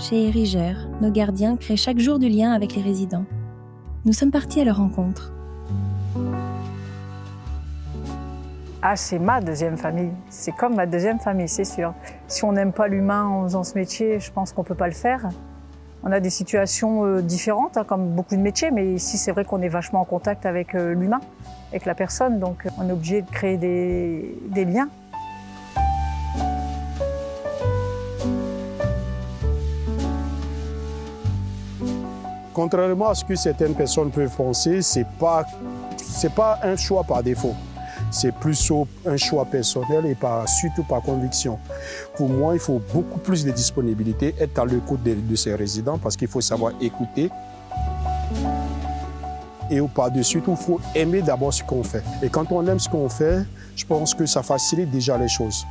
Chez Érigère, nos gardiens créent chaque jour du lien avec les résidents. Nous sommes partis à leur rencontre. Ah, c'est ma deuxième famille. C'est comme ma deuxième famille, c'est sûr. Si on n'aime pas l'humain en faisant ce métier, je pense qu'on ne peut pas le faire. On a des situations différentes, hein, comme beaucoup de métiers, mais ici, c'est vrai qu'on est vachement en contact avec l'humain, avec la personne, donc on est obligé de créer des liens. Contrairement à ce que certaines personnes peuvent penser, c'est pas un choix par défaut. C'est plus un choix personnel et surtout par conviction. Pour moi, il faut beaucoup plus de disponibilité, être à l'écoute de ses résidents parce qu'il faut savoir écouter. Et par-dessus tout, il faut aimer d'abord ce qu'on fait. Et quand on aime ce qu'on fait, je pense que ça facilite déjà les choses.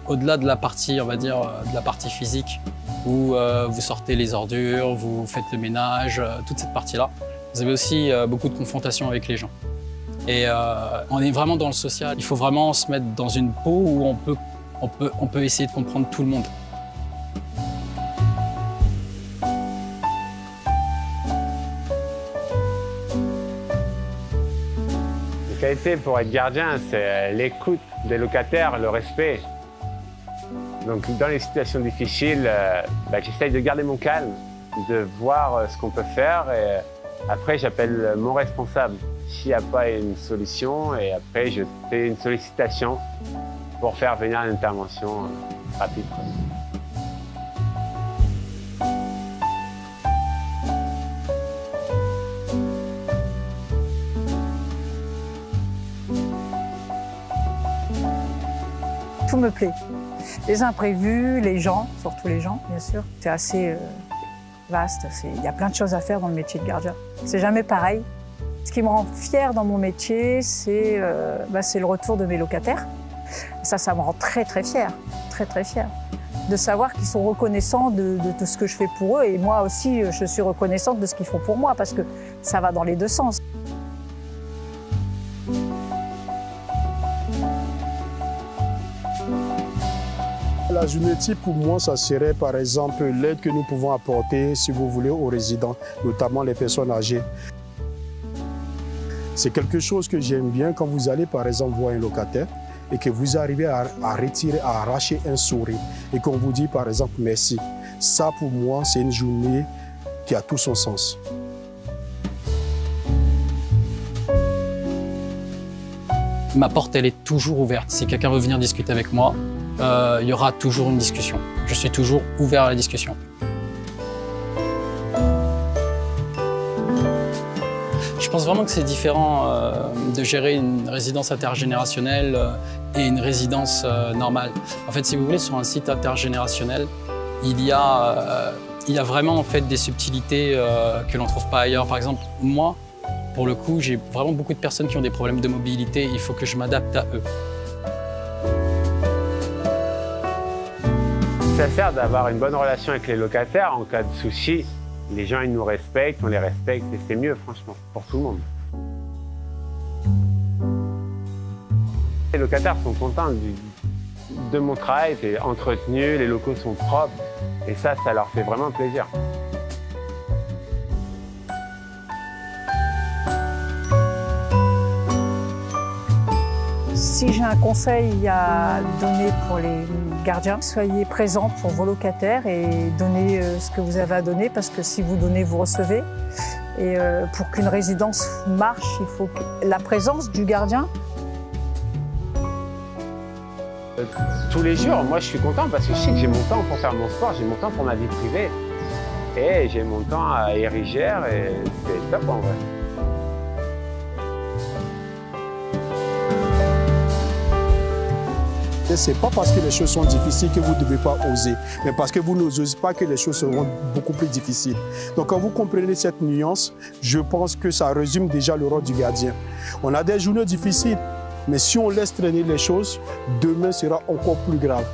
Au-delà de la partie, on va dire, de la partie physique, où vous sortez les ordures, vous faites le ménage, toute cette partie-là, vous avez aussi beaucoup de confrontations avec les gens. Et on est vraiment dans le social. Il faut vraiment se mettre dans une peau où on peut essayer de comprendre tout le monde. Les qualités pour être gardien, c'est l'écoute des locataires, le respect. Donc dans les situations difficiles, j'essaye de garder mon calme, de voir ce qu'on peut faire et après j'appelle mon responsable s'il n'y a pas une solution et après je fais une sollicitation pour faire venir une intervention rapide. Tout me plaît. Les imprévus, les gens, surtout les gens, bien sûr. C'est assez vaste. Il y a plein de choses à faire dans le métier de gardien. C'est jamais pareil. Ce qui me rend fière dans mon métier, c'est le retour de mes locataires. Ça me rend très, très fière. Très, très fière. De savoir qu'ils sont reconnaissants de ce que je fais pour eux. Et moi aussi, je suis reconnaissante de ce qu'ils font pour moi, parce que ça va dans les deux sens. La journée type pour moi, ça serait par exemple l'aide que nous pouvons apporter, si vous voulez, aux résidents, notamment les personnes âgées. C'est quelque chose que j'aime bien quand vous allez par exemple voir un locataire et que vous arrivez à retirer, à arracher un sourire et qu'on vous dit par exemple merci. Ça pour moi, c'est une journée qui a tout son sens. Ma porte, elle est toujours ouverte. Si quelqu'un veut venir discuter avec moi, il y aura toujours une discussion. Je suis toujours ouvert à la discussion. Je pense vraiment que c'est différent de gérer une résidence intergénérationnelle et une résidence normale. En fait, si vous voulez, sur un site intergénérationnel, il y a vraiment en fait, des subtilités que l'on ne trouve pas ailleurs. Par exemple, moi, pour le coup, j'ai vraiment beaucoup de personnes qui ont des problèmes de mobilité. Il faut que je m'adapte à eux. Ça sert d'avoir une bonne relation avec les locataires. En cas de souci, les gens ils nous respectent, on les respecte et c'est mieux franchement pour tout le monde. Les locataires sont contents de mon travail, c'est entretenu, les locaux sont propres et ça leur fait vraiment plaisir. Si j'ai un conseil à donner pour les gardiens, soyez présents pour vos locataires et donnez ce que vous avez à donner parce que si vous donnez, vous recevez. Et pour qu'une résidence marche, il faut la présence du gardien. Tous les jours, moi je suis content parce que je sais que j'ai mon temps pour faire mon sport, j'ai mon temps pour ma vie privée et j'ai mon temps à Érigère et c'est top en vrai. C'est pas parce que les choses sont difficiles que vous ne devez pas oser, mais parce que vous n'osez pas que les choses seront beaucoup plus difficiles. Donc quand vous comprenez cette nuance, je pense que ça résume déjà le rôle du gardien. On a des journées difficiles, mais si on laisse traîner les choses, demain sera encore plus grave.